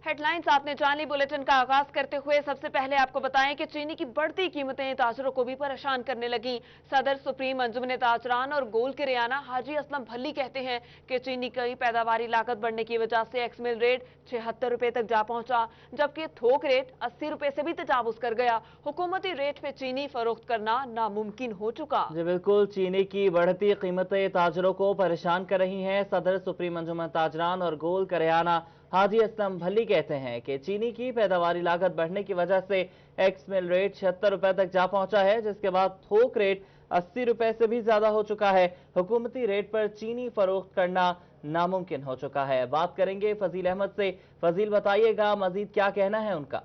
Headlines आपने जान ली। Bulletin का आगाज करते हुए सबसे पहले आपको बताएं कि चीनी की बढ़ती कीमतें ताजरों को भी परेशान करने लगी। सदर सुप्रीम अंजुमन ताजरान और गोल के रियाना हाजी असलम भल्ली कहते हैं कि चीनी की पैदावारी लागत बढ़ने की वजह से एक्स मिल रेट 76 रुपए तक जा पहुंचा, जबकि थोक रेट 80 रुपए से भी तजावुज कर गया। हुकूमती रेट पे चीनी फरोख्त करना नामुमकिन हो चुका। जी बिल्कुल, चीनी की बढ़ती कीमतें ताजरों को परेशान कर रही हैं। सदर सुप्रीम अंजुमन ताजरान और गोल का रियाना हाजी असलम भल्ली कहते हैं कि चीनी की पैदावारी लागत बढ़ने की वजह से एक्स मिल रेट 76 रुपए तक जा पहुंचा है, जिसके बाद थोक रेट 80 रुपए से भी ज्यादा हो चुका है। हुकूमती रेट पर चीनी फरोख्त करना नामुमकिन हो चुका है। बात करेंगे फजील अहमद से। फजील, बताइएगा मजीद क्या कहना है उनका।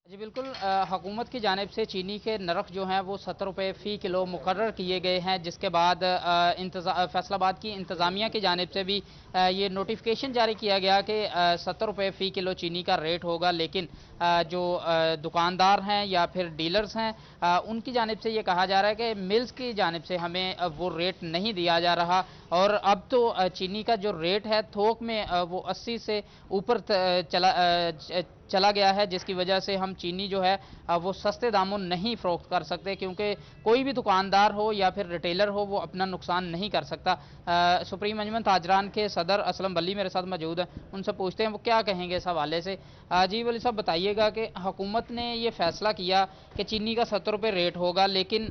जी बिल्कुल, हुकूमत की जानिब से चीनी के नरख जो हैं वो 70 रुपये फ़ी किलो मुकर्रर किए गए हैं, जिसके बाद फैसलाबाद की इंतज़ामिया की जानिब से भी ये नोटिफिकेशन जारी किया गया कि 70 रुपये फ़ी किलो चीनी का रेट होगा, लेकिन जो दुकानदार हैं या फिर डीलर्स हैं उनकी जानिब से ये कहा जा रहा है कि मिल्स की जानिब से हमें वो रेट नहीं दिया जा रहा। और अब तो चीनी का जो रेट है थोक में वो 80 से ऊपर चला गया है, जिसकी वजह से हम चीनी जो है वो सस्ते दामों नहीं फरोख्त कर सकते, क्योंकि कोई भी दुकानदार हो या फिर रिटेलर हो वो अपना नुकसान नहीं कर सकता। सुप्रीम अंजुमन ताजरान के सदर असलम वली मेरे साथ मौजूद हैं, उनसे पूछते हैं वो क्या कहेंगे इस हवाले से। जी वली साहब, बताइएगा कि हुकूमत ने ये फैसला किया कि चीनी का 70 रुपये रेट होगा, लेकिन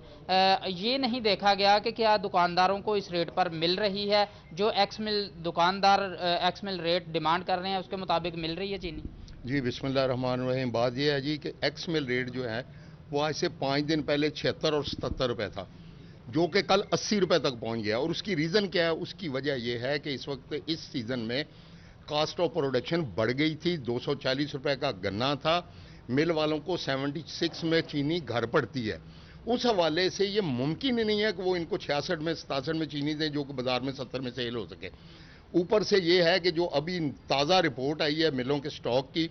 ये नहीं देखा गया कि क्या दुकानदारों को इस रेट पर मिल रही है, जो एक्स मिल दुकानदार एक्स मिल रेट डिमांड कर रहे हैं उसके मुताबिक मिल रही है चीनी। जी बिस्मिल्लाहिर्रहमानिर्रहीम। बात यह है जी कि एक्स मिल रेट जो है वो आज से 5 दिन पहले 76 और 77 रुपए था, जो कि कल 80 रुपए तक पहुंच गया। और उसकी रीज़न क्या है? उसकी वजह यह है कि इस वक्त इस सीज़न में कास्ट ऑफ प्रोडक्शन बढ़ गई थी। 240 रुपए का गन्ना था, मिल वालों को 76 में चीनी घर पड़ती है। उस हवाले से ये मुमकिन ही नहीं है कि वो इनको 66 में 67 में चीनी दें जो कि बाजार में 70 में सेल हो सके। ऊपर से ये है कि जो अभी ताज़ा रिपोर्ट आई है मिलों के स्टॉक की,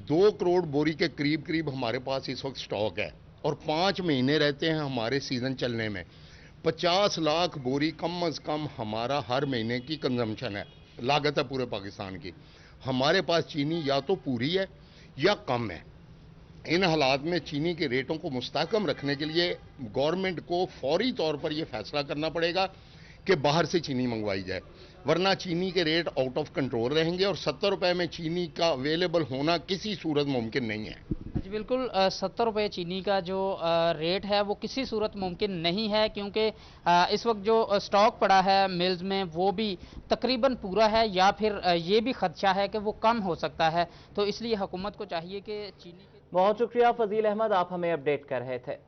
2 करोड़ बोरी के करीब करीब हमारे पास इस वक्त स्टॉक है और 5 महीने रहते हैं हमारे सीज़न चलने में। 50 लाख बोरी कम अज़ कम हमारा हर महीने की कंजम्पशन है, लागत है पूरे पाकिस्तान की। हमारे पास चीनी या तो पूरी है या कम है। इन हालात में चीनी के रेटों को मुस्तहकम रखने के लिए गवर्नमेंट को फौरी तौर पर यह फैसला करना पड़ेगा कि बाहर से चीनी मंगवाई जाए, वरना चीनी के रेट आउट ऑफ कंट्रोल रहेंगे और 70 रुपए में चीनी का अवेलेबल होना किसी सूरत मुमकिन नहीं है। जी बिल्कुल, 70 रुपये चीनी का जो रेट है वो किसी सूरत मुमकिन नहीं है, क्योंकि इस वक्त जो स्टॉक पड़ा है मिल्स में वो भी तकरीबन पूरा है, या फिर ये भी खदशा है कि वो कम हो सकता है। तो इसलिए हुकूमत को चाहिए कि चीनी के... बहुत शुक्रिया फजील अहमद, आप हमें अपडेट कर रहे थे।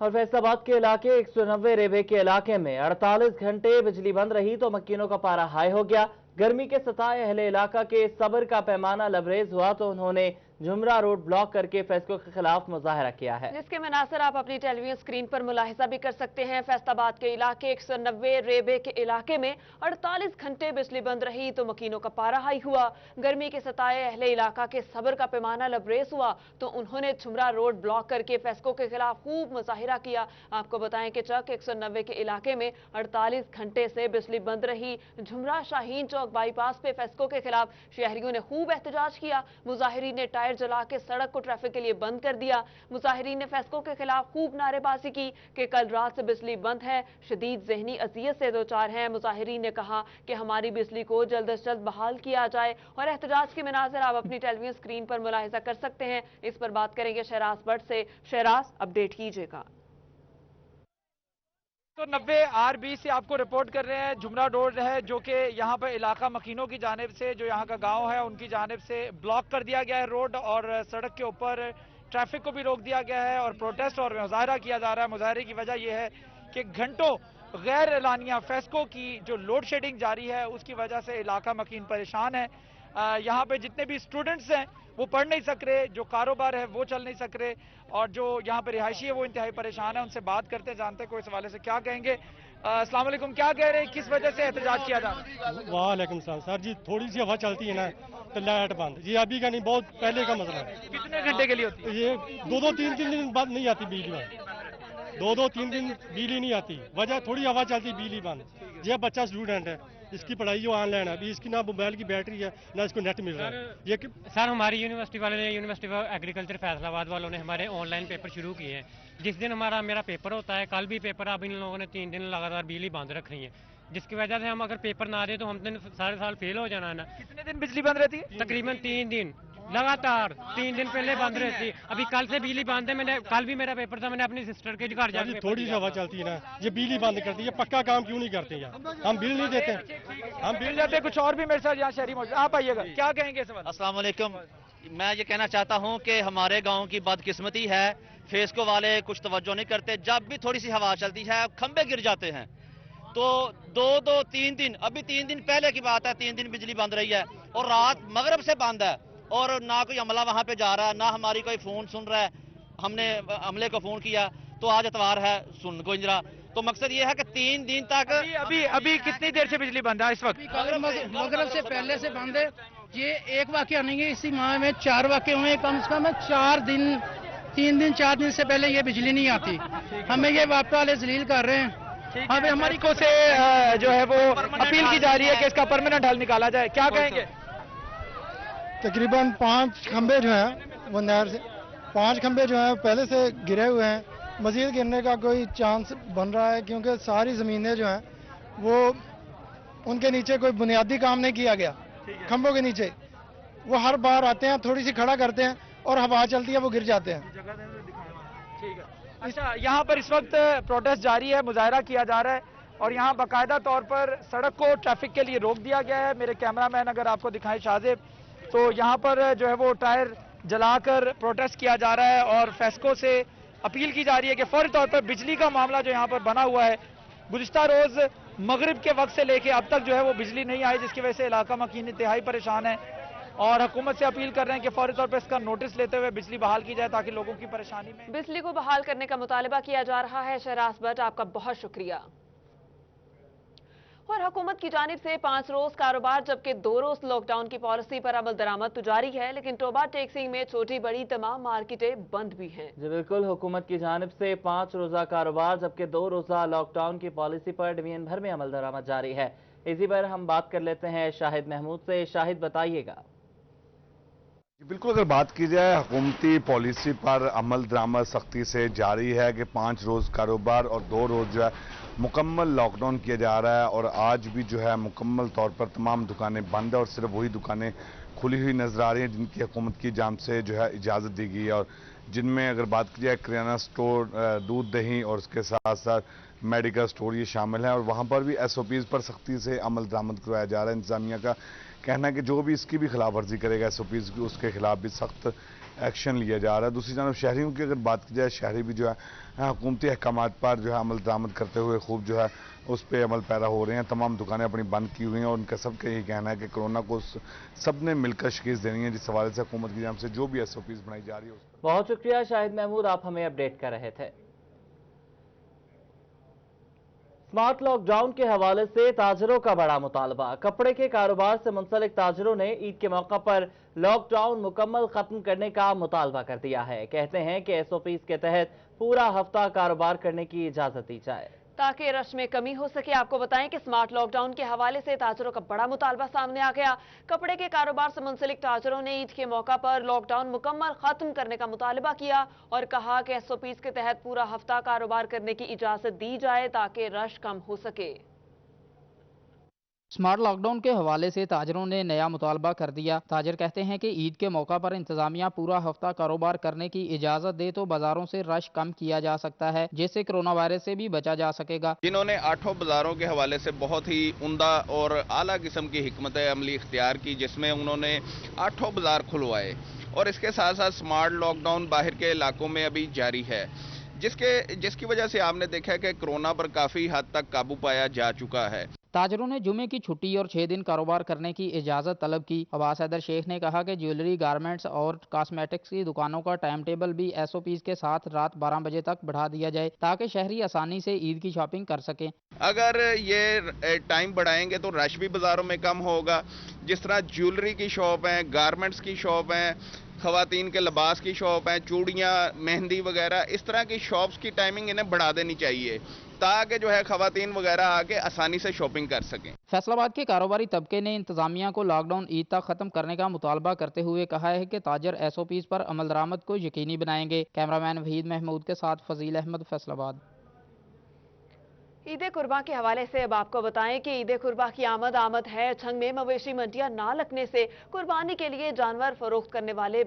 और फैसलाबाद के इलाके 190 रेबे के इलाके में 48 घंटे बिजली बंद रही तो मक्खियों का पारा हाई हो गया। गर्मी के सताए अहले इलाका के सब्र का पैमाना लबरेज हुआ तो उन्होंने जुमरा रोड ब्लॉक करके फैसलों के खिलाफ मुजाहरा किया है, जिसके मनासर आप अपनी टेलीविजन स्क्रीन पर मुलाहिजा भी कर सकते हैं। फैसलाबाद के इलाके 190 रेबे के इलाके में 48 घंटे बिजली बंद रही तो मकीनों का पारा हाई हुआ। गर्मी के सताए अहले इलाका के सब्र का पैमाना लबरेज हुआ तो उन्होंने जुमरा रोड ब्लॉक करके फैसलों के खिलाफ खूब मुजाहिरा किया। आपको बताएं कि चक 190 के इलाके में 48 घंटे से बिजली बंद रही। जुमरा शाहीन चौक बाईपास पे फैसलों के खिलाफ शहरियों ने खूब एहतजाज किया। मुजाहिरीन ने टायर जला के सड़क को ट्रैफिक के लिए बंद कर दिया। मुजाहिरीन ने फैसलों के खिलाफ खूब नारेबाजी की कि कल रात से बिजली बंद है, शदीद ज़हनी अजियत से दो चार हैं। मुजाहिरीन ने कहा कि हमारी बिजली को जल्द से जल्द बहाल किया जाए। और एहतजाज के मनाज़िर आप अपनी टेलीविजन स्क्रीन पर मुलाहिजा कर सकते हैं। इस पर बात करेंगे शहराज भट्ट से। शहराज, अपडेट कीजिएगा। तो 90 RB से आपको रिपोर्ट कर रहे हैं। जुमरा रोड है जो कि यहाँ पर इलाका मकीनों की जानिब से, जो यहाँ का गांव है उनकी जानिब से ब्लॉक कर दिया गया है रोड, और सड़क के ऊपर ट्रैफिक को भी रोक दिया गया है और प्रोटेस्ट और मुजाहरा किया जा रहा है। मुजाहरे की वजह यह है कि घंटों गैर एलानिया फेस्को की जो लोड शेडिंग जारी है उसकी वजह से इलाका मकीन परेशान है। यहाँ पे जितने भी स्टूडेंट्स हैं वो पढ़ नहीं सक रहे, जो कारोबार है वो चल नहीं सक रहे, और जो यहाँ पे रिहायशी है वो इंतहाई परेशान है। उनसे बात करते जानते को इस हवाले से क्या कहेंगे। अस्सलाम वालेकुम, क्या कह रहे हैं, किस वजह से एहतजाज किया जा रहा है? वालेकुम सलाम सर जी, थोड़ी सी हवा चलती है ना तो लाइट बंद। ये अभी का नहीं, बहुत पहले का मसला है। कितने घंटे के लिए होती है? ये 2-3 दिन बाद नहीं आती बिजली बंद, 2-3 दिन बिजली नहीं आती। वजह थोड़ी हवा चलती बिजली बंद। ये बच्चा स्टूडेंट है, इसकी पढ़ाई जो ऑनलाइन है, अभी इसकी ना मोबाइल की बैटरी है ना इसको नेट मिल रहा है। ये सर हमारी यूनिवर्सिटी वाले ने, यूनिवर्सिटी ऑफ एग्रीकल्चर फैसलाबाद वालों ने हमारे ऑनलाइन पेपर शुरू किए हैं। जिस दिन मेरा पेपर होता है, कल भी पेपर, अब इन लोगों ने 3 दिन लगातार बिजली बंद रखी है, जिसकी वजह से हम अगर पेपर ना दे तो हम दिन सारे साल फेल हो जाना है ना। कितने दिन बिजली बंद रहती है? तकरीबन 3 दिन लगातार, 3 दिन पहले बंद रहती। अभी कल से बिजली बंद है, मैंने कल भी मेरा पेपर था, मैंने अपनी सिस्टर के घर जाके थोड़ी सी हवा चलती है ना, ये बिजली बंद करती है। पक्का काम क्यों नहीं करते यार? हम बिल नहीं देते, हम बिल देते। कुछ और भी मेरे साथ यहाँ शहरी मौजूद, आप आइएगा, क्या कहेंगे इस बारे में? अस्सलाम वालेकुम। मैं ये कहना चाहता हूँ कि हमारे गांव की बदकिस्मती है, फेस्को वाले कुछ तवज्जो नहीं करते। जब भी थोड़ी सी हवा चलती है खंबे गिर जाते हैं, तो 2-3 दिन, अभी 3 दिन पहले की बात है, 3 दिन बिजली बंद रही है और रात मगरिब से बंद है, और ना कोई अमला वहां पे जा रहा है, ना हमारी कोई फोन सुन रहा है। हमने अमले को फोन किया तो आज इतवार है, सुन को इंजरा। तो मकसद ये है कि 3 दिन तक अभी कितनी देर से बिजली बंद है इस वक्त? मगरब से पहले से बंद है। ये एक वाकया नहीं है, इसी माह में 4 वाकये हुए, कम से कम 4 दिन, 3 दिन 4 दिन से पहले ये बिजली नहीं आती। हमें ये वापस वाले जलील कर रहे हैं। हमें हमारी को से जो है वो अपील की जा रही है कि इसका परमानेंट हल निकाला जाए, क्या कहेंगे? तकरीबन 5 खंबे जो हैं वो नहर से, 5 खंबे जो हैं पहले से गिरे हुए हैं, मजीद गिरने का कोई चांस बन रहा है, क्योंकि सारी ज़मीनें जो हैं वो उनके नीचे कोई बुनियादी काम नहीं किया गया। खंभों के नीचे वो हर बार आते हैं, थोड़ी सी खड़ा करते हैं और हवा चलती है, वो गिर जाते हैं। ठीक है। अच्छा, यहाँ पर इस वक्त प्रोटेस्ट जारी है, मुजाहरा किया जा रहा है और यहाँ बाकायदा तौर पर सड़क को ट्रैफिक के लिए रोक दिया गया है। मेरे कैमरामैन अगर आपको दिखाएं शाहजेब, तो यहाँ पर जो है वो टायर जलाकर प्रोटेस्ट किया जा रहा है और फेस्को से अपील की जा रही है कि फौरी तौर पर बिजली का मामला जो यहाँ पर बना हुआ है, गुज़िश्ता रोज मगरिब के वक्त से लेके अब तक जो है वो बिजली नहीं आई, जिसकी वजह से इलाका मकीन इंतहाई परेशान है और हुकूमत से अपील कर रहे हैं कि फौरी तौर पर इसका नोटिस लेते हुए बिजली बहाल की जाए ताकि लोगों की परेशानी में। बिजली को बहाल करने का मुतालबा किया जा रहा है। शहराज भट्ट, आपका बहुत शुक्रिया। और हुकूमत की जानिब से 5 रोज कारोबार जबकि 2 रोज लॉकडाउन की पॉलिसी पर अमल दरामद तो जारी है, लेकिन टोबा टैक्सी में छोटी बड़ी तमाम मार्केटें बंद भी हैं। जी बिल्कुल, हुकूमत की जानिब से 5 रोजा कारोबार जबकि 2 रोजा लॉकडाउन की पॉलिसी पर डिवीजन भर में अमल दरामद जारी है। इसी पर हम बात कर लेते हैं शाहिद महमूद से। शाहिद, बताइएगा। बिल्कुल, अगर बात की जाए हुकूमती पॉलिसी पर अमल दरामद सख्ती से जारी है कि 5 रोज़ कारोबार और 2 रोज़ जो है मुकम्मल लॉकडाउन किया जा रहा है और आज भी जो है मुकम्मल तौर पर तमाम दुकानें बंद है और सिर्फ वही दुकानें खुली हुई नज़र आ रही हैं जिनकी हुकूमत की जानिब से जो है इजाज़त दी गई है और जिनमें अगर बात की जाए किराना स्टोर, दूध दही और उसके साथ साथ मेडिकल स्टोर ये शामिल हैं और वहाँ पर भी SOPs पर सख्ती से अमल दरामद करवाया जा रहा है। इंतजामिया का कहना है कि जो भी इसकी भी खिलाफ वर्जी करेगा SOPs की, उसके खिलाफ भी सख्त एक्शन लिया जा रहा है। दूसरी जानब शहरियों की अगर बात की जाए, शहरी भी जो है हुकूमती अहकामात पर जो है अमल दरामद करते हुए खूब जो है उस पर अमल पैरा हो रहे हैं। तमाम दुकानें अपनी बंद की हुई हैं और उनका सबका यही कहना है कि कोरोना को सब ने मिलकर शिकस्त देनी है, जिस हवाले से हुकूमत की जानिब से जो भी SOPs बनाई जा रही है। बहुत शुक्रिया शाहिद महमूद, आप हमें अपडेट कर रहे थे। स्मार्ट लॉकडाउन के हवाले से ताजरों का बड़ा मुतालबा। कपड़े के कारोबार से मुंसलिक ताजरों ने ईद के मौका पर लॉकडाउन मुकम्मल खत्म करने का मुतालबा कर दिया है। कहते हैं कि SOPs के तहत पूरा हफ्ता कारोबार करने की इजाजत दी जाए ताकि रश में कमी हो सके। आपको बताएं कि स्मार्ट लॉकडाउन के हवाले से ताजरों का बड़ा मुतालबा सामने आ गया। कपड़े के कारोबार से मुंसलिक ताजरों ने ईद के मौका पर लॉकडाउन मुकम्मल खत्म करने का मुतालबा किया और कहा कि SOPs के तहत पूरा हफ्ता कारोबार करने की इजाजत दी जाए ताकि रश कम हो सके। स्मार्ट लॉकडाउन के हवाले से ताजरों ने नया मुतालबा कर दिया। ताजर कहते हैं कि ईद के मौका पर इंतजामिया पूरा हफ्ता कारोबार करने की इजाजत दे तो बाजारों से रश कम किया जा सकता है, जिससे कोरोना वायरस से भी बचा जा सकेगा। जिन्होंने 8 बाजारों के हवाले से बहुत ही उम्दा और आला किस्म की हिकमत अमली इख्तियार की, जिसमें उन्होंने 8 बाजार खुलवाए और इसके साथ साथ स्मार्ट लॉकडाउन बाहर के इलाकों में अभी जारी है, जिसकी वजह से आपने देखा कि कोरोना पर काफी हद तक काबू पाया जा चुका है। ताजरों ने जुमे की छुट्टी और 6 दिन कारोबार करने की इजाज़त तलब की। अब्बास हैदर शेख ने कहा कि ज्वेलरी, गारमेंट्स और कॉस्मेटिक्स की दुकानों का टाइम टेबल भी SOPs के साथ रात 12 बजे तक बढ़ा दिया जाए ताकि शहरी आसानी से ईद की शॉपिंग कर सकें। अगर ये टाइम बढ़ाएंगे तो रश भी बाजारों में कम होगा। जिस तरह ज्वेलरी की शॉप है, गारमेंट्स की शॉप है, खवातीन के लिबास की शॉप है, चूड़ियाँ, मेहंदी वगैरह, इस तरह की शॉप्स की टाइमिंग इन्हें बढ़ा देनी चाहिए تاکہ جو ہے خواتین وغیرہ آ کے آسانی سے شاپنگ کر سکیں۔ فیصلہ کے کاروباری طبقے نے انتظامیہ کو لاک ڈاؤن عید تک ختم کرنے کا مطالبہ کرتے ہوئے کہا ہے کہ تاجر SOPs پر عمل درآمد کو یقینی بنائیں گے۔ کیمرامین وحید محمود کے ساتھ فضیل احمد، فیصل آباد۔ عید قرباں کے حوالے سے اب آپ کو بتائیں کہ عید قرباں کی آمد ہے۔ چھنگ میں مویشی منڈیاں نہ لگنے سے قربانی کے لیے جانور فروخت کرنے والے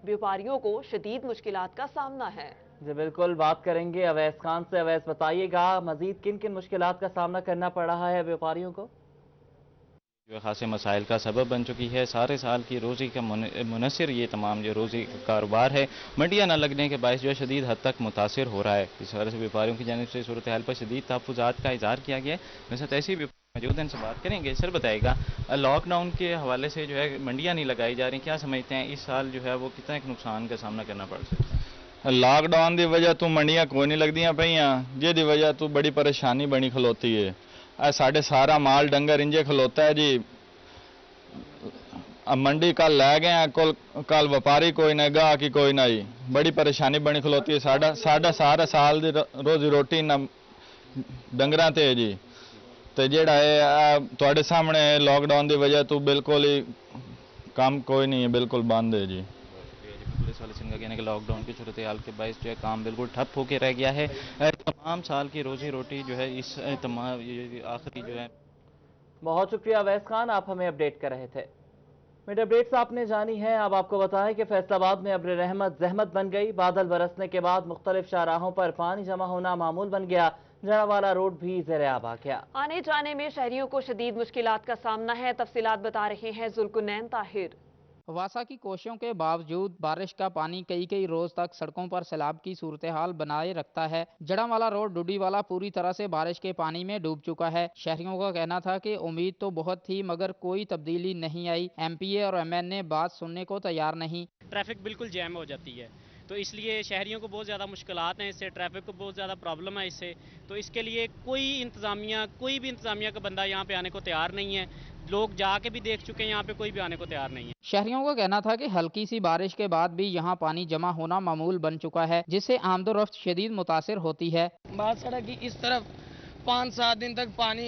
بیوپاریوں کو شدید مشکلات کا سامنا ہے۔ جی بالکل، بات کریں گے اویس خان سے۔ اویس، بتائیے گا مزید کن کن مشکلات کا سامنا کرنا پڑ رہا ہے بیوپاریوں کو؟ جو خاصے مسائل کا سبب بن چکی ہے۔ سارے سال کی روزی کا منحصر یہ تمام جو روزی کا کاروبار ہے، منڈیاں نہ لگنے کے باعث جو ہے شدید حد تک متاثر ہو رہا ہے۔ اس وجہ سے بیوپاریوں کی جانب سے صورتحال پر شدید تحفظات کا اظہار کیا گیا ہے۔ میرے ساتھ ایسی بھی موجود ہیں، ان سے بات کریں گے۔ سر بتائے گا، لاک ڈاؤن کے حوالے سے جو ہے منڈیاں نہیں لگائی جا رہی، کیا سمجھتے ہیں اس سال جو ہے وہ کتنا ایک نقصان کا سامنا کرنا پڑ سکتا ہے؟ لاک ڈاؤن دی وجہ تو منڈیاں کوئی نہیں لگدیاں پئیاں، جے دی وجہ تو بڑی پریشانی بنی کھلوتی ہے۔ ساڈے سارا مال ڈنگر انجے کھلوتا ہے جی، منڈی کل لے گئے ہیں، کل وپاری کوئی نہ، گاہ کی کوئی نہ، بڑی پریشانی بنی کھلوتی ہے۔ ساڈا سارا سال دی روزی روٹی نہ ڈنگراں تے جی، تے جیڑا ہے تواڈے سامنے لاک ڈاؤن دی وجہ تو بالکل ہی کام کوئی نہیں ہے، بالکل بند ہے جی۔ پولیس والے سنگھ کا کہنا ہے کہ لاک ڈاؤن کی صورتحال کے باعث جو ہے کام بالکل ٹھپ ہو کے رہ گیا ہے۔ تمام سال کی روزی روٹی جو ہے اس تمام آخری جو ہے۔ بہت شکریہ اویس خان، آپ ہمیں اپڈیٹ کر رہے تھے۔ میڈ اپڈیٹس آپ نے جانی ہے، اب آپ کو بتائیں کہ فیصل آباد میں ابر رحمت زحمت بن گئی۔ بادل برسنے کے بعد مختلف شاہراہوں پر پانی جمع ہونا معمول بن گیا۔ جڑاوالا روڈ بھی زیر آب آ گیا۔ آنے جانے میں شہریوں کو شدید مشکلات کا سامنا ہے۔ تفصیلات بتا رہے ہیں ذوالقرنین طاہر۔ واسا کی کوششوں کے باوجود بارش کا پانی کئی روز تک سڑکوں پر سیلاب کی صورتحال بنائے رکھتا ہے۔ جڑاوالا روڈ ڈوڈی والا پوری طرح سے بارش کے پانی میں ڈوب چکا ہے۔ شہریوں کا کہنا تھا کہ امید تو بہت تھی مگر کوئی تبدیلی نہیں آئی۔ MPA اور MN بات سننے کو تیار نہیں۔ ٹریفک بالکل جیم ہو جاتی ہے، تو اس لیے شہریوں کو بہت زیادہ مشکلات ہیں، اس سے ٹریفک کو بہت زیادہ پرابلم ہے اس سے، تو اس کے لیے کوئی بھی انتظامیہ کا بندہ یہاں پہ آنے کو تیار نہیں ہے۔ لوگ جا کے بھی دیکھ چکے ہیں، یہاں پہ کوئی بھی آنے کو تیار نہیں ہے۔ شہریوں کا کہنا تھا کہ ہلکی سی بارش کے بعد بھی یہاں پانی جمع ہونا معمول بن چکا ہے، جس سے آمد و رفت شدید متاثر ہوتی ہے۔ بات سڑک کی اس طرف 5-7 دن تک پانی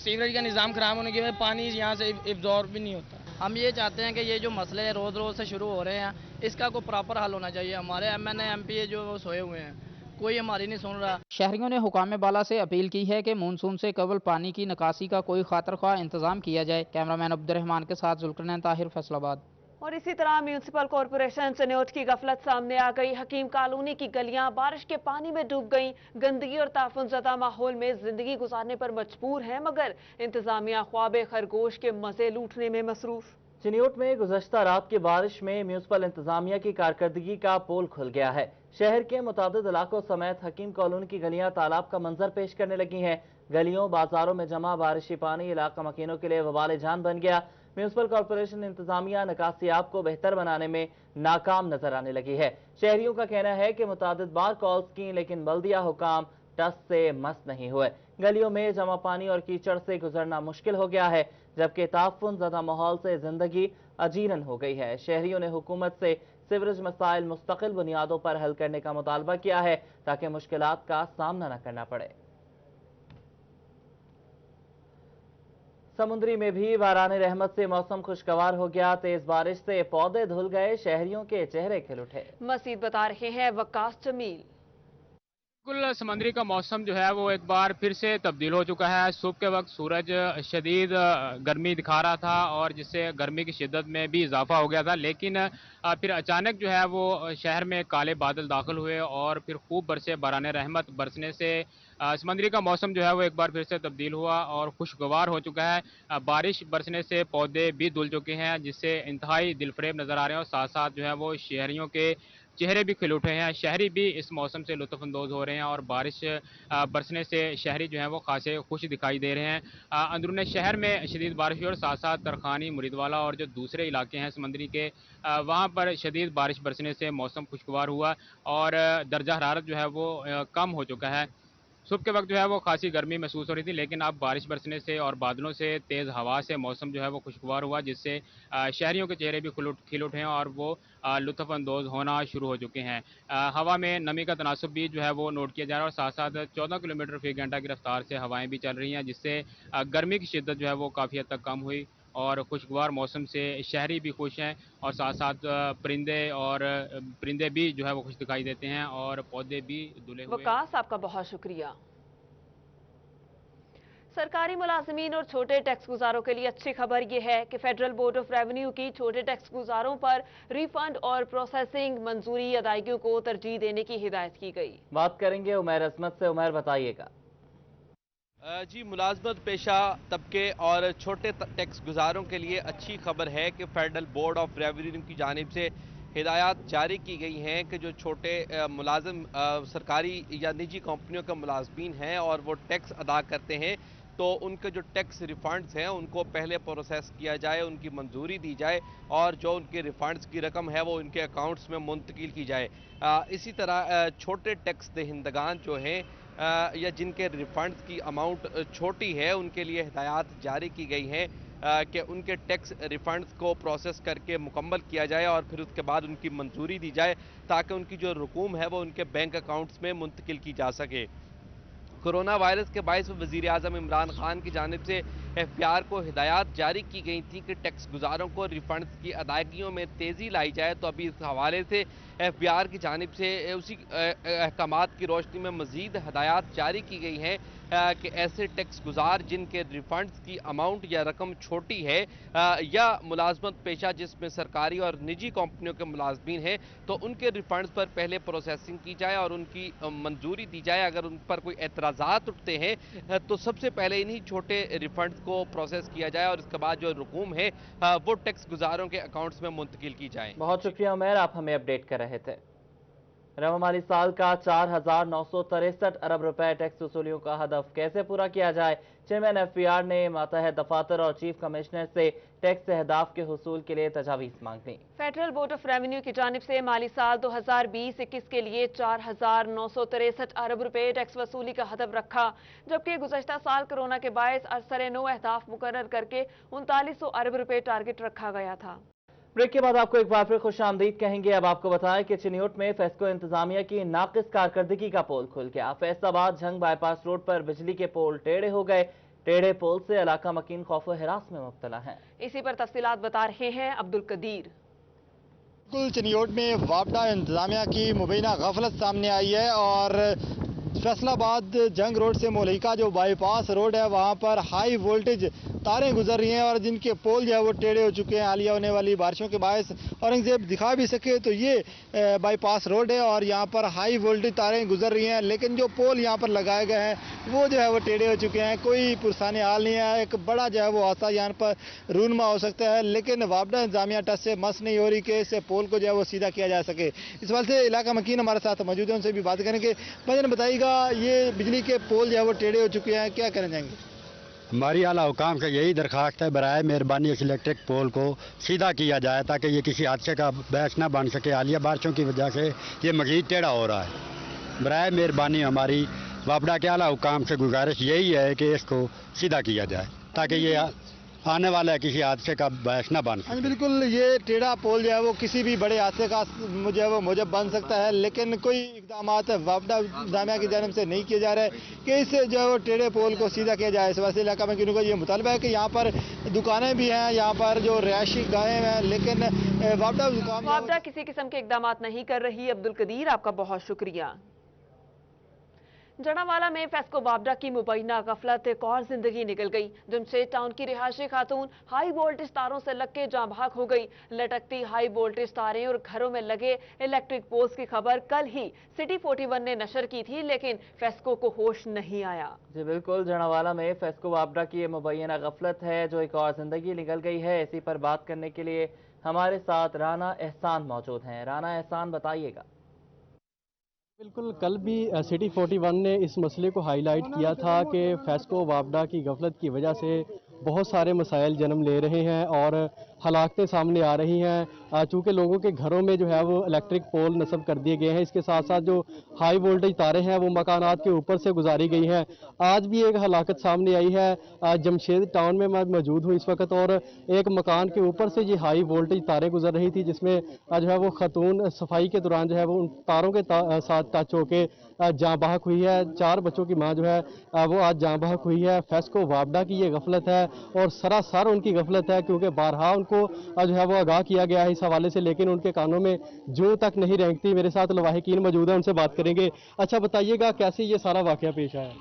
سیوریج کا نظام خراب ہونے کی وجہ سے پانی یہاں سے ابزارب بھی نہیں ہوتا۔ ہم یہ چاہتے ہیں کہ یہ جو مسئلے روز سے شروع ہو رہے ہیں، اس کا کوئی پراپر حل ہونا چاہیے۔ ہمارے MN MPA جو وہ سوئے ہوئے ہیں، کوئی ہماری نہیں سن رہا۔ شہریوں نے حکام بالا سے اپیل کی ہے کہ مونسون سے قبل پانی کی نکاسی کا کوئی خاطر خواہ انتظام کیا جائے۔ کیمرامین عبدالرحمان کے ساتھ ذوالقرنین طاہر، فیصل آباد۔ اور اسی طرح میونسپل کارپوریشن چنوٹ کی غفلت سامنے آ گئی۔ حکیم کالونی کی گلیاں بارش کے پانی میں ڈوب گئیں۔ گندگی اور تعفن زدہ ماحول میں زندگی گزارنے پر مجبور ہیں، مگر انتظامیہ خواب خرگوش کے مزے لوٹنے میں مصروف۔ چنیوٹ میں گزشتہ رات کی بارش میں میونسپل انتظامیہ کی کارکردگی کا پول کھل گیا ہے۔ شہر کے متعدد علاقوں سمیت حکیم کالونی کی گلیاں تالاب کا منظر پیش کرنے لگی ہیں۔ گلیوں بازاروں میں جمع بارشی پانی علاقہ مکینوں کے لیے وبال جان بن گیا۔ میونسپل کارپوریشن انتظامیہ نکاسیاب کو بہتر بنانے میں ناکام نظر آنے لگی ہے۔ شہریوں کا کہنا ہے کہ متعدد بار کالز کی لیکن بلدیہ حکام ٹس سے مس نہیں ہوئے۔ گلیوں میں جمع پانی اور کیچڑ سے گزرنا مشکل ہو گیا ہے، جبکہ تعفن زدہ ماحول سے زندگی اجیرن ہو گئی ہے۔ شہریوں نے حکومت سے سیوریج مسائل مستقل بنیادوں پر حل کرنے کا مطالبہ کیا ہے تاکہ مشکلات کا سامنا نہ کرنا پڑے۔ سمندری میں بھی باران رحمت سے موسم خوشگوار ہو گیا۔ تیز بارش سے پودے دھل گئے، شہریوں کے چہرے کھل اٹھے۔ مزید بتا رہے ہیں وقاص جمیل۔ بالکل سمندری کا موسم جو ہے وہ ایک بار پھر سے تبدیل ہو چکا ہے۔ صبح کے وقت سورج شدید گرمی دکھا رہا تھا اور جس سے گرمی کی شدت میں بھی اضافہ ہو گیا تھا، لیکن پھر اچانک جو ہے وہ شہر میں کالے بادل داخل ہوئے اور پھر خوب برسے باران رحمت۔ برسنے سے سمندری کا موسم جو ہے وہ ایک بار پھر سے تبدیل ہوا اور خوشگوار ہو چکا ہے۔ بارش برسنے سے پودے بھی دھل چکے ہیں، جس سے انتہائی دلفریب نظر آ رہے ہیں اور ساتھ ساتھ جو ہے وہ شہریوں کے چہرے بھی کھل اٹھے ہیں۔ شہری بھی اس موسم سے لطف اندوز ہو رہے ہیں اور بارش برسنے سے شہری جو ہیں وہ خاصے خوش دکھائی دے رہے ہیں۔ اندرون شہر میں شدید بارش ہوئی اور ساتھ ساتھ ترخانی، مریدوالا اور جو دوسرے علاقے ہیں سمندری کے، وہاں پر شدید بارش برسنے سے موسم خوشگوار ہوا اور درجہ حرارت جو ہے وہ کم ہو چکا ہے۔ सुबह के वक्त जो है वो खासी गर्मी महसूस हो रही थी, लेकिन अब बारिश बरसने से और बादलों से, तेज़ हवा से मौसम जो है वो खुशगवार हुआ, जिससे शहरियों के चेहरे भी खिल उठे हैं और वो लुत्फ़ अंदोज़ होना शुरू हो चुके हैं। हवा में नमी का तनासुब भी जो है वो नोट किया जा रहा है और साथ साथ 14 किलोमीटर फी घंटा की रफ्तार से हवाएं भी चल रही हैं, जिससे गर्मी की शिद्दत जो है वो काफ़ी हद तक कम हुई और खुशगवार मौसम से शहरी भी खुश हैं और साथ साथ परिंदे भी जो है वो खुश दिखाई देते हैं और पौधे भी धुले हुए। वकास, आपका बहुत शुक्रिया। सरकारी मुलाजमीन और छोटे टैक्स गुजारों के लिए अच्छी खबर यह है कि फेडरल बोर्ड ऑफ रेवेन्यू की छोटे टैक्स गुजारों पर रिफंड और प्रोसेसिंग मंजूरी अदायगियों को तरजीह देने की हिदायत की गई। बात करेंगे उमैर अजमत से। उमैर, बताइएगा। जी, मुलाजमत पेशा तबके और छोटे टैक्स गुजारों के लिए अच्छी खबर है कि फेडरल बोर्ड ऑफ रेवेन्यू की जानिब से हिदायत जारी की गई हैं कि जो छोटे मुलाजिम सरकारी या निजी कंपनियों के मुलाजमीन हैं और वो टैक्स अदा करते हैं, तो उनके जो टैक्स रिफंड्स हैं उनको पहले प्रोसेस किया जाए, उनकी मंजूरी दी जाए और जो उनके रिफंड्स की रकम है वो उनके अकाउंट्स में मुंतकिल की जाए। इसी तरह छोटे टैक्स दहिंदगान जो हैं या जिनके रिफंड्स की अमाउंट छोटी है, उनके लिए हिदायत जारी की गई हैं कि उनके टैक्स रिफंड्स को प्रोसेस करके मुकम्मल किया जाए और फिर उसके बाद उनकी मंजूरी दी जाए ताकि उनकी जो रकूम है वो उनके बैंक अकाउंट्स में मुंतकिल की जा सके। कोरोना वायरस के बायस वज़ीर आज़म इमरान खान की जानिब से FBR को हिदायत जारी की गई थी कि टैक्स गुजारों को रिफंड्स की अदायगियों में तेज़ी लाई जाए, तो अभी इस हवाले से FBR की जानिब से उसी अहकामात की रोशनी में मज़ीद हिदायत जारी की गई हैं कि ऐसे टैक्स गुजार जिनके रिफंड्स की अमाउंट या रकम छोटी है या मुलाजमत पेशा जिसमें सरकारी और निजी कंपनियों के मुलाजमीन हैं, तो उनके रिफंड्स पर पहले प्रोसेसिंग की जाए और उनकी मंजूरी दी जाए। अगर उन पर कोई एतराज़ात उठते हैं तो सबसे पहले इन्हीं छोटे रिफंड्स को प्रोसेस किया जाए और इसके बाद जो रकूम है वो टैक्स गुजारों के अकाउंट्स में मुंतकिल की जाए। बहुत शुक्रिया उमैर, आप हमें अपडेट कर रहे थे। रवा माली साल का 4,963 अरब रुपए टैक्स वसूलियों का हदफ कैसे पूरा किया जाए? चेयरमैन FBR ने मातहत दफातर और चीफ कमिश्नर से टैक्स अहदाफ के हुसूल के लिए तजावीज़ मांगी। फेडरल बोर्ड ऑफ रेवेन्यू की जानिब से माली साल 2020-21 के लिए 4,963 अरब रुपए टैक्स वसूली का हदफ रखा, जबकि गुज़श्ता साल कोरोना के बायस अरसर 9 अहदाफ मुकर्रर करके 3900 अरब रुपए टारगेट रखा गया था। ब्रेक के बाद आपको एक बार फिर खुश आमदीद कहेंगे। अब आपको बताएं कि चिन्योट में फेस्को इंतजामिया की नाकिस कारकर्दगी का पोल खुल गया। फैसलाबाद झंग बाईपास रोड पर बिजली के पोल टेढ़े हो गए। टेढ़े पोल से इलाका मकीन खौफ व हिरास में मुब्तला है। इसी पर तफसीलात बता रहे हैं अब्दुल कदीर। बिल्कुल, चिन्योट में वापडा इंतजामिया की मुबैना गफलत सामने आई है और फैसलाबाद जंग रोड से मोलिका जो बाईपास रोड है वहाँ पर हाई वोल्टेज तारें गुजर रही हैं और जिनके पोल जो है वो टेढ़े हो चुके हैं। हालिया होने वाली बारिशों के बायस औरंगजेब दिखा भी सके तो ये बाईपास रोड है और यहाँ पर हाई वोल्टेज तारें गुजर रही हैं, लेकिन जो पोल यहाँ पर लगाए गए हैं वो जो है वो टेढ़े हो चुके हैं। कोई पुरसाने हाल नहीं है, एक बड़ा जो है वो हादसा यहाँ पर रूनमा हो सकता है, लेकिन वापडा इंतजामिया टच से मस नहीं हो रही कि इस पोल को जो है वो सीधा किया जा सके। इस वजह से इलाका मकीन हमारे साथ मौजूद है, उनसे भी बात करेंगे। भाईजान बताइएगा, ये बिजली के पोल जो है वो टेढ़े हो चुके हैं, क्या करना चाहेंगे? हमारी आला हुकाम का यही दरख्वास्त है, बराए मेहरबानी इस इलेक्ट्रिक पोल को सीधा किया जाए ताकि ये किसी हादसे का बहस ना बन सके। हालिया बारिशों की वजह से ये मज़ीद टेढ़ा हो रहा है। बराए मेहरबानी हमारी वापडा के आला हुकाम से गुजारिश यही है कि इसको सीधा किया जाए ताकि ये आने वाला किसी हादसे का बहस ना बन सके। बिल्कुल, ये टेढ़ा पोल जो है वो किसी भी बड़े हादसे का जो है वो मूजब बन सकता है, लेकिन कोई इकदाम वापडा इंतजामिया की जानिब से नहीं किए जा रहे कि इससे जो है वो टेढ़े पोल को सीधा किया जाए। इस वजह से इलाका में किन्हों का ये मुतालबा है कि यहाँ पर दुकानें भी हैं, यहाँ पर जो रिहायशी गाहें हैं, लेकिन वापडा किसी किस्म के इकदाम नहीं कर रही। अब्दुल कदीर, आपका बहुत शुक्रिया। जनावाला में फेस्को वापडा की मुबैना गफलत एक और जिंदगी निकल गई। जमशेद टाउन की रिहायशी खातून हाई वोल्टेज तारों से लग के जाँ भाग हो गई। लटकती हाई वोल्टेज तारें और घरों में लगे इलेक्ट्रिक पोल्स की खबर कल ही सिटी 41 ने नशर की थी, लेकिन फेस्को को होश नहीं आया। जी बिल्कुल, जनावाला में फेस्को वापडा की ये मुबैना गफलत है जो एक और जिंदगी निकल गई है। इसी पर बात करने के लिए हमारे साथ राना एहसान मौजूद हैं। राना एहसान, बताइएगा। बिल्कुल, कल भी सिटी 41 ने इस मसले को हाईलाइट किया था कि फेस्को वापडा की गफलत की वजह से बहुत सारे मसाइल जन्म ले रहे हैं और हलाकतें सामने आ रही हैं। चूँकि लोगों के घरों में जो है वो इलेक्ट्रिक पोल नस्ब कर दिए गए हैं, इसके साथ साथ जो हाई वोल्टेज तारें हैं वो मकानात के ऊपर से गुजारी गई हैं। आज भी एक हलाकत सामने आई है जमशेद टाउन में, मैं मौजूद हूँ इस वक्त, और एक मकान के ऊपर से ये हाई वोल्टेज तारें गुजर रही थी, जिसमें जो है वो खतून सफाई के दौरान जो है वो उन तारों के साथ टच होके जाँ बहक हुई है। 4 बच्चों की माँ जो है वो आज जाँ बहक हुई है। फेस्को वापडा की ये गफलत है और सरासर उनकी गफलत है, क्योंकि बारहा उनको जो है वो आगाह किया गया है इस हवाले से, लेकिन उनके कानों में जूं तक नहीं रेंगती। मेरे साथ लवाहिकीन मौजूद है, उनसे बात करेंगे। अच्छा बताइएगा कैसे ये सारा वाकया पेश आया?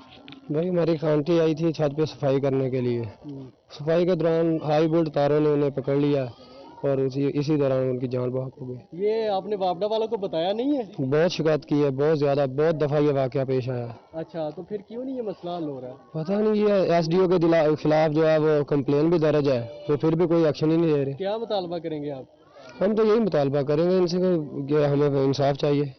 भाई हमारी खांटी आई थी छत पे सफाई करने के लिए। सफाई के दौरान हाई वोल्ट तारों ने उन्हें पकड़ लिया और इसी दौरान उनकी जान बहक हो गई। ये आपने वापडा वालों को बताया नहीं है? बहुत शिकायत की है, बहुत ज़्यादा, बहुत दफ़ा ये वाकया पेश आया। अच्छा, तो फिर क्यों नहीं ये मसला हल हो रहा है? पता नहीं, ये SDO के खिलाफ जो है वो कंप्लेन भी दर्ज है, तो फिर भी कोई एक्शन ही नहीं ले रहे। क्या मुतालबा करेंगे आप? हम तो यही मुतालबा करेंगे इनसे कि हमें इंसाफ चाहिए।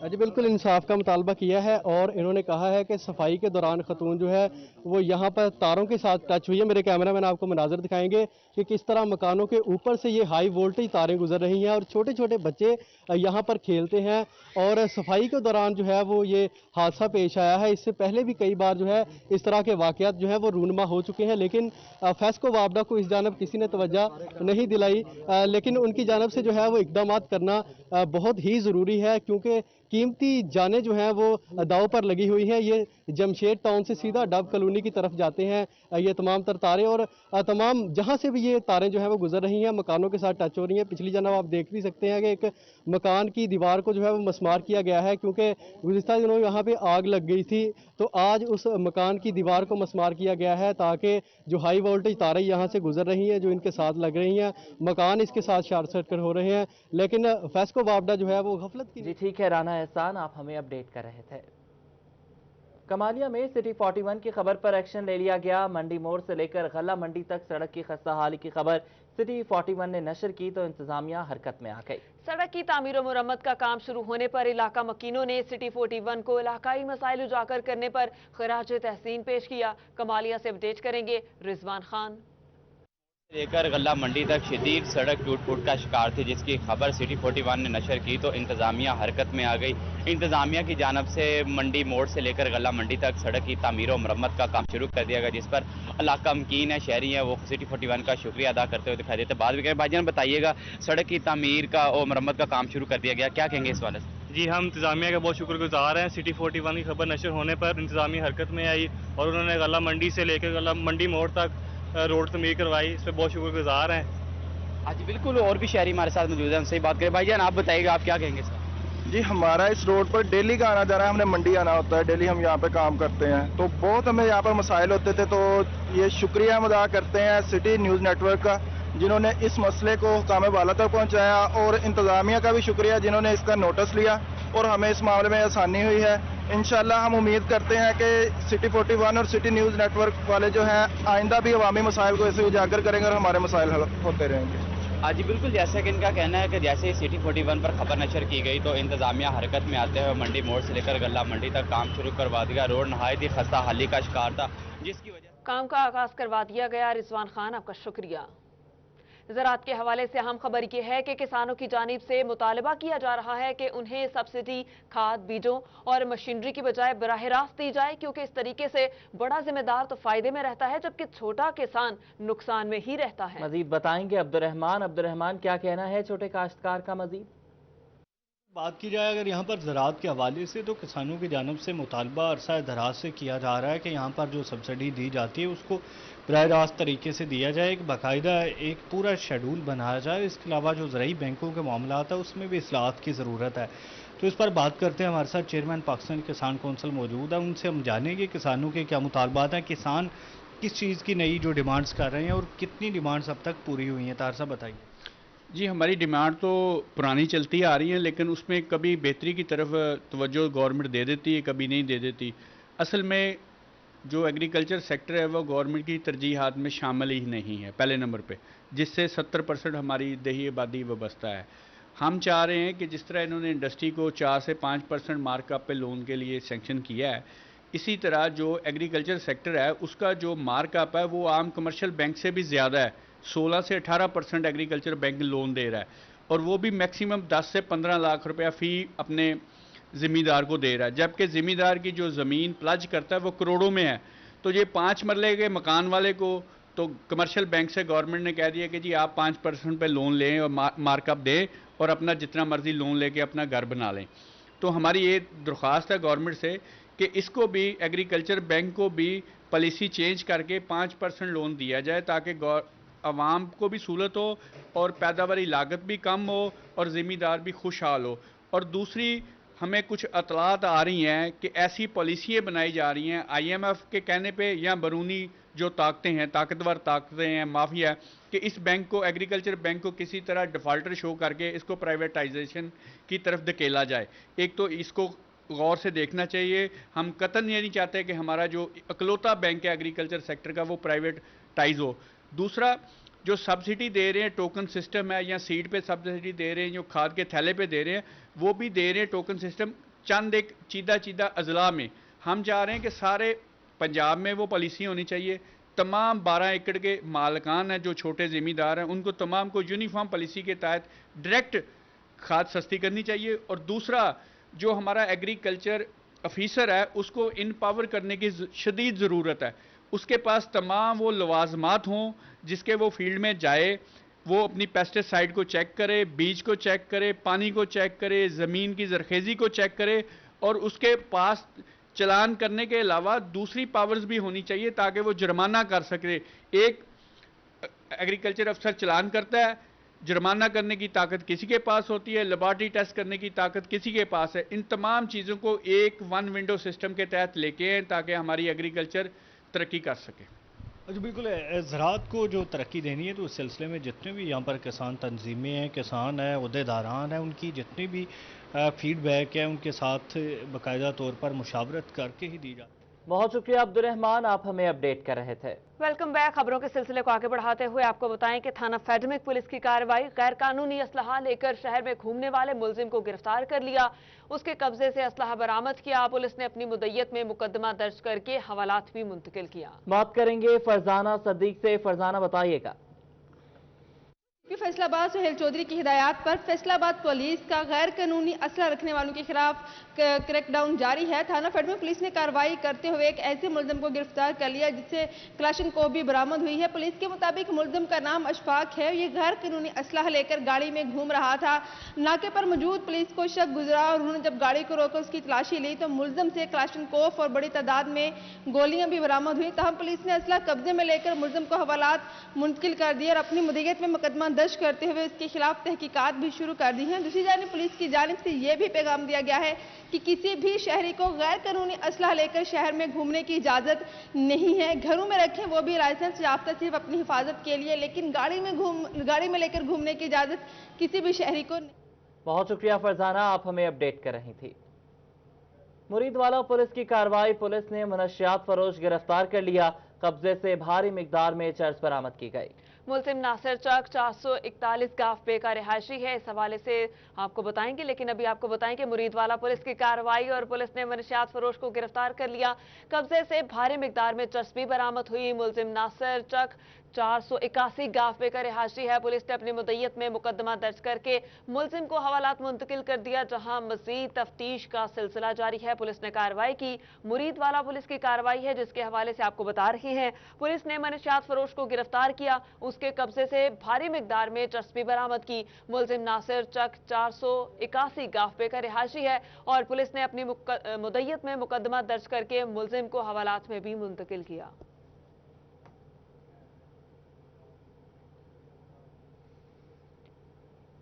जी बिल्कुल, इंसाफ का मुतालबा किया है और इन्होंने कहा है कि सफाई के दौरान खतून जो है वो यहाँ पर तारों के साथ टच हुई है। मेरे कैमरामैन आपको मनाजर दिखाएंगे कि किस तरह मकानों के ऊपर से ये हाई वोल्टेज तारें गुजर रही हैं और छोटे छोटे बच्चे यहाँ पर खेलते हैं और सफाई के दौरान जो है वो ये हादसा पेश आया है। इससे पहले भी कई बार जो है इस तरह के वाक़यात जो है वो रूनमा हो चुके हैं, लेकिन फेस्को वापडा को इस जानब किसी ने तवज्जो नहीं दिलाई। लेकिन उनकी जानब से जो है वो इक़दाम करना बहुत ही ज़रूरी है, क्योंकि कीमती जानें जो हैं वो दाव पर लगी हुई हैं। ये जमशेद टाउन से सीधा डब कॉलोनी की तरफ जाते हैं ये तमाम तर तारें, और तमाम जहां से भी ये तारें जो हैं वो गुजर रही हैं मकानों के साथ टच हो रही हैं। पिछली जनाब आप देख भी सकते हैं कि एक मकान की दीवार को जो है वो मस्मार किया गया है, क्योंकि गुज़िश्ता दिनों यहाँ पे आग लग गई थी, तो आज उस मकान की दीवार को मस्मार किया गया है ताकि जो हाई वोल्टेज तारें यहाँ से गुजर रही हैं, जो इनके साथ लग रही हैं, मकान इसके साथ शॉर्ट सर्किट हो रहे हैं। लेकिन फेस्को वापडा जो है वो गफलत की। जी ठीक है राना एहसान, आप हमें अपडेट कर रहे थे। कमालिया में सिटी 41 की खबर पर एक्शन ले लिया गया। मंडी मोड़ से लेकर गल्ला मंडी तक सड़क की खस्ता हाली की खबर सिटी 41 ने नशर की तो इंतजामिया हरकत में आ गई। सड़क की तामीर और मुरम्मत का काम शुरू होने पर इलाका मकीनों ने सिटी 41 को इलाकाई मसाइल उजागर करने पर खराज तहसीन पेश किया। कमालिया से अपडेट करेंगे रिजवान खान। लेकर गल्ला मंडी तक शदीद सड़क टूट फूट का शिकार थी, जिसकी खबर सिटी 41 ने नशर की तो इंतजामिया हरकत में आ गई। इंतजामिया की जानब से मंडी मोड़ से लेकर गल्ला मंडी तक सड़क की तामीर और मरम्मत का काम शुरू कर दिया गया, जिस पर इलाका मकीन है, शहरी है, वो सिटी 41 का शुक्रिया अदा करते हुए दिखाई देते। बाद में भाईजान बताइएगा, सड़क की तामीर का और मरम्मत का काम शुरू कर दिया गया, क्या कहेंगे इस वाले से? जी हम इंतजामिया का बहुत शुक्रगुजार हैं। सिटी 41 की खबर नशर होने पर इंतजामिया हरकत में आई और उन्होंने गल्ला मंडी से लेकर गल्ला मंडी मोड़ तक रोड तमीर करवाई, इस पर बहुत शुक्रगुजार हैं। हाँ जी बिल्कुल, और भी शहरी हमारे साथ मौजूद हैं, उनसे ही बात करें। भाईजान आप बताइएगा, आप क्या कहेंगे सर? जी हमारा इस रोड पर डेली का आना जा रहा है, हमने मंडी आना होता है, डेली हम यहाँ पे काम करते हैं, तो बहुत हमें यहाँ पर मसाइल होते थे। तो ये शुक्रिया हम अदा करते हैं सिटी न्यूज़ नेटवर्क का, जिन्होंने इस मसले को हुकाम वाला तक पहुँचाया, और इंतजामिया का भी शुक्रिया जिन्होंने इसका नोटिस लिया और हमें इस मामले में आसानी हुई है। इंशाल्लाह हम उम्मीद करते हैं कि सिटी 41 और सिटी न्यूज़ नेटवर्क वाले जो हैं आइंदा भी अवामी मसाइल को ऐसे उजागर करेंगे और हमारे मसाइल हल होते रहेंगे। हाँ जी बिल्कुल, जैसा कि इनका कहना है कि जैसे ही सिटी 41 पर खबर नशर की गई तो इंतजामिया हरकत में आते हुए मंडी मोड़ से लेकर गल्ला मंडी तक काम शुरू करवा दिया। रोड नहायत ही खस्ता हाली का शिकार था, जिसकी वजह काम का आगाज करवा दिया गया। रिजवान खान आपका शुक्रिया। ज़राअत के हवाले से अहम खबर यह है कि किसानों की जानिब से मुतालबा किया जा रहा है कि उन्हें सब्सिडी खाद, बीजों और मशीनरी की बजाय बराह रास्त दी जाए, क्योंकि इस तरीके से बड़ा जिम्मेदार तो फायदे में रहता है जबकि छोटा किसान नुकसान में ही रहता है। मजीद बताएंगे अब्दुर्रहमान, क्या कहना है छोटे काश्तकार का? मजीद बात की जाए अगर यहाँ पर ज़राअत के हवाले से, तो किसानों की जानब से मुतालबा अरसा दराज से किया जा रहा है कि यहाँ पर जो सब्सिडी दी जाती है उसको बराह रास्त तरीके से दिया जाए, एक बाकायदा एक पूरा शेड्यूल बनाया जाए। इसके अलावा जो ज़राई बैंकों के मामलात है उसमें भी इस्लाहत की ज़रूरत है। तो इस पर बात करते हैं, हमारे साथ चेयरमैन पाकिस्तान किसान कौंसिल मौजूद है, उनसे हम जानेंगे किसानों के क्या मुतालबात हैं, किसान किस चीज़ की नई जो डिमांड्स कर रहे हैं और कितनी डिमांड्स अब तक पूरी हुई हैं। तार साहब बताइए। जी हमारी डिमांड तो पुरानी चलती आ रही है, लेकिन उसमें कभी बेहतरी की तरफ तवज्जो गवर्नमेंट दे देती है, कभी नहीं दे देती। असल में जो एग्रीकल्चर सेक्टर है वो गवर्नमेंट की तरजीहात में शामिल ही नहीं है पहले नंबर पे, जिससे 70% हमारी देही आबादी वाबस्ता है। हम चाह रहे हैं कि जिस तरह इन्होंने इंडस्ट्री को 4 से 5% मार्कअप पे लोन के लिए सेंक्शन किया है, इसी तरह जो एग्रीकल्चर सेक्टर है उसका जो मार्कअप है वो आम कमर्शियल बैंक से भी ज़्यादा है, 16 से 18% एग्रीकल्चर बैंक लोन दे रहा है, और वो भी मैक्सिमम 10 से 15 लाख रुपया फ़ी अपने ज़मींदार को दे रहा है, जबकि ज़मींदार की जो ज़मीन प्लज करता है वो करोड़ों में है। तो ये 5 मरले के मकान वाले को तो कमर्शियल बैंक से गवर्नमेंट ने कह दिया कि जी आप 5% पे लोन लें और मार्कअप दें और अपना जितना मर्जी लोन लेके अपना घर बना लें। तो हमारी ये दरख्वास्त है गवर्नमेंट से कि इसको भी एग्रीकल्चर बैंक को भी पॉलिसी चेंज करके 5% लोन दिया जाए, ताकि आवाम को भी सहूलत हो और पैदावारी लागत भी कम हो और ज़मींदार भी खुशहाल हो। और दूसरी हमें कुछ अतलात आ रही हैं कि ऐसी पॉलिसियाँ बनाई जा रही हैं IMF के कहने पे या बैरूनी जो ताकतें हैं, ताकतवर ताकतें हैं, माफिया, कि इस बैंक को, एग्रीकल्चर बैंक को किसी तरह डिफ़ॉल्टर शो करके इसको प्राइवेटाइजेशन की तरफ धकेला जाए। एक तो इसको गौर से देखना चाहिए। हम कतन ये नहीं चाहते कि हमारा जो इकलौता बैंक है एग्रीकल्चर सेक्टर का वो प्राइवेटाइज हो। दूसरा, जो सब्सिडी दे रहे हैं, टोकन सिस्टम है, या सीड पे सब्सिडी दे रहे हैं, जो खाद के थैले पे दे रहे हैं, वो भी दे रहे हैं टोकन सिस्टम चंद एक चीदा अजला में। हम चाह रहे हैं कि सारे पंजाब में वो पॉलिसी होनी चाहिए। तमाम 12 एकड़ के मालिकान हैं जो छोटे ज़मींदार हैं, उनको तमाम को यूनिफॉर्म पॉलिसी के तहत डायरेक्ट खाद सस्ती करनी चाहिए। और दूसरा, जो हमारा एग्रीकल्चर ऑफिसर है उसको इनपावर करने की शदीद ज़रूरत है। उसके पास तमाम वो लवाजमात हों जिसके वो फील्ड में जाए, वो अपनी पेस्टिसाइड को चेक करे, बीज को चेक करे, पानी को चेक करे, ज़मीन की ज़रखेज़ी को चेक करे, और उसके पास चलान करने के अलावा दूसरी पावर्स भी होनी चाहिए ताकि वो जुर्माना कर सके। एक एग्रीकल्चर अफसर चलान करता है, जुर्माना करने की ताकत किसी के पास होती है, लेबॉर्टरी टेस्ट करने की ताकत किसी के पास है। इन तमाम चीज़ों को एक वन विंडो सिस्टम के तहत लेके आए ताकि हमारी एग्रीकल्चर तरक्की कर सके। अच्छा, बिल्कुल ज़राअत को जो तरक्की देनी है तो उस सिलसिले में जितने भी यहाँ पर किसान तंजीमें हैं, किसान हैं, उहदेदारान हैं, उनकी जितनी भी फीडबैक है उनके साथ बाकायदा तौर पर मुशावरत करके ही दी जाती है। बहुत शुक्रिया अब्दुल रहमान, आप हमें अपडेट कर रहे थे। Welcome back. खबरों के सिलसिले को आगे बढ़ाते हुए आपको बताएं कि थाना फेडमिक पुलिस की कार्रवाई, गैर कानूनी असलहा लेकर शहर में घूमने वाले मुलजिम को गिरफ्तार कर लिया। उसके कब्जे से असलहा बरामद किया। पुलिस ने अपनी मुद्दत में मुकदमा दर्ज करके हवालात भी मुंतकिल किया। बात करेंगे फरजाना सदीक से। फरजाना, बताइएगा। फैसलाबाद सुहेल चौधरी की हिदायत पर फैसलाबाद पुलिस का गैर कानूनी असला रखने वालों के खिलाफ क्रैकडाउन जारी है। थाना फेडमिक पुलिस ने कार्रवाई करते हुए एक ऐसे मुलजिम को गिरफ्तार कर लिया जिससे क्लाशनकोव भी बरामद हुई है। पुलिस के मुताबिक मुलजिम का नाम अशफाक है। ये गैर कानूनी असलाह लेकर गाड़ी में घूम रहा था। नाके पर मौजूद पुलिस को शक गुजरा और उन्होंने जब गाड़ी को रोकर उसकी तलाशी ली तो मुलजिम से क्लाशनकोव और बड़ी तादाद में गोलियां भी बरामद हुई। तहम पुलिस ने असला कब्जे में लेकर मुलजिम को हवालात मुंतकिल कर दिए और अपनी मुद्दत में मुकदमा दर्ज करते हुए इसके खिलाफ तहकीकात भी शुरू कर दी हैं। दूसरी जानिब पुलिस की जानिब से यह भी पैगाम दिया गया है कि किसी भी शहरी को गैर कानूनी असलाह लेकर शहर में घूमने की इजाजत नहीं है। घरों में रखें, वो भी लाइसेंस याफ्ता सिर्फ अपनी हिफाजत के लिए, लेकिन गाड़ी में लेकर घूमने की इजाजत किसी भी शहरी को नहीं। बहुत शुक्रिया फरजाना, आप हमें अपडेट कर रही थी। मुरीदवाला पुलिस की कार्रवाई, पुलिस ने मनशियात फरोश गिरफ्तार कर लिया। कब्जे से भारी मिकदार में चर्स बरामद की गई। मुलजिम नासिर चक 441 गाफ पे का रिहायशी है। इस हवाले से आपको बताएंगे, लेकिन अभी आपको बताएं कि मुरीदवाला पुलिस की कार्रवाई और पुलिस ने मनशियात फरोश को गिरफ्तार कर लिया। कब्जे से भारी मिकदार में चर्स भी बरामद हुई। मुलजिम नासिर चक 481 गाफ पे का रिहायशी है। पुलिस ने अपनी मुद्दत में मुकदमा दर्ज करके मुलजिम को हवालात मुंतकिल कर दिया, जहां मजीद तफ्तीश का सिलसिला जारी है। पुलिस ने कार्रवाई की। मुरीदवाला पुलिस की कार्रवाई है जिसके हवाले से आपको बता रहे हैं। पुलिस ने मनशियात फरोश को गिरफ्तार किया, उसके कब्जे से भारी मिकदार में चर्स भी बरामद की। मुलजिम नासिर चक 481 गाफ पे का रिहायशी है और पुलिस ने अपनी मुद्दत में मुकदमा दर्ज करके मुलजिम को हवालात में भी मुंतकिल किया।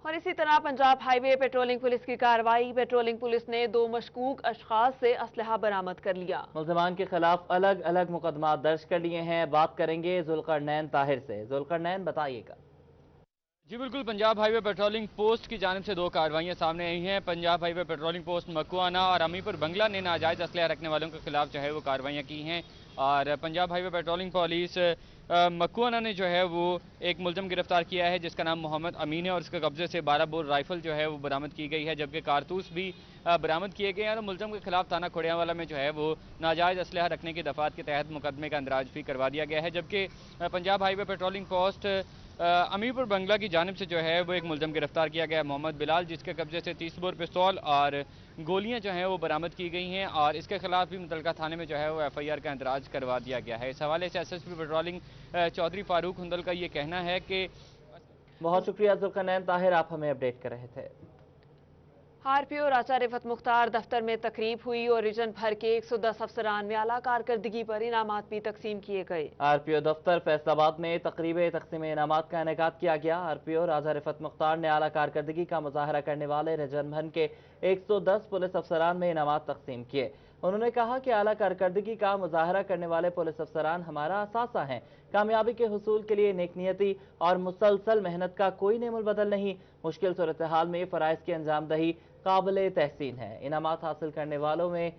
और इसी तरह पंजाब हाईवे पेट्रोलिंग पुलिस की कार्रवाई, पेट्रोलिंग पुलिस ने 2 मशकूक अशखास से असलहा बरामद कर लिया। मुल्ज़िमान के खिलाफ अलग अलग मुकदमा दर्ज कर लिए हैं। बात करेंगे जुल्करनैन ताहिर से। जुल्करनैन, बताइएगा। जी बिल्कुल, पंजाब हाईवे पेट्रोलिंग पोस्ट की जानिब से 2 कार्रवाइयाँ सामने आई हैं। पंजाब हाईवे पेट्रोलिंग पोस्ट मकुआना और अमीपुर बंगला ने नाजायज़ असलहा रखने वालों के खिलाफ जो है वो कार्रवाइयाँ की हैं। और पंजाब हाईवे पेट्रोलिंग पुलिस मकुआना ने जो है वो एक मुलज़िम गिरफ्तार किया है जिसका नाम मोहम्मद अमीन है और उसके कब्जे से 12 बोर राइफल जो है वो बरामद की गई है, जबकि कारतूस भी बरामद किए गए हैं। और मुलज़िम के खिलाफ थाना खोड़ियावाला में जो है वो नाजायज़ असलहा रखने की दफ़ात के तहत मुकदमे का अंदराज भी करवा दिया गया है। जबकि Punjab highway patrolling post Amirpur Bangla की जानिब से जो है वो एक मुलजम गिरफ्तार किया गया मोहम्मद बिलाल, जिसके कब्जे से 30 बोर पिस्तौल और गोलियां जो हैं वो बरामद की गई हैं और इसके खिलाफ भी मुतलका थाने में जो है वो FIR का इंदराज करवा दिया गया है। इस हवाले से SSP पेट्रोलिंग चौधरी फारूक हुंदल का ये कहना है कि बहुत शुक्रिया जुल्करनैन ताहिर, आप हमें अपडेट कर रहे थे। RPO राजा रिफत मुख्तार दफ्तर में तकरीब हुई और रीजन भर के 110 अफसरान में आला कारकर्दगी पर इनामात भी तकसीम किए गए। RPO दफ्तर फैसलाबाद में तकरीब तकसीम इनामात का इनेकाद किया गया। RPO राजा रिफत मुख्तार ने आला कारकर्दगी का मुजाहरा करने वाले रीजन भर के 110 पुलिस अफसरान में इनामात तकसीम किए। उन्होंने कहा कि आला कारकर्दगी का मुजाहरा करने वाले पुलिस अफसरान हमारा असासा हैं। कामयाबी के हुसूल के लिए नेकनियती और मुसलसल मेहनत का कोई नेमुल बदल नहीं। मुश्किल सूरत हाल में फ़राइज़ की अंजाम दही काबिल तहसीन है। इनामात हासिल करने वालों में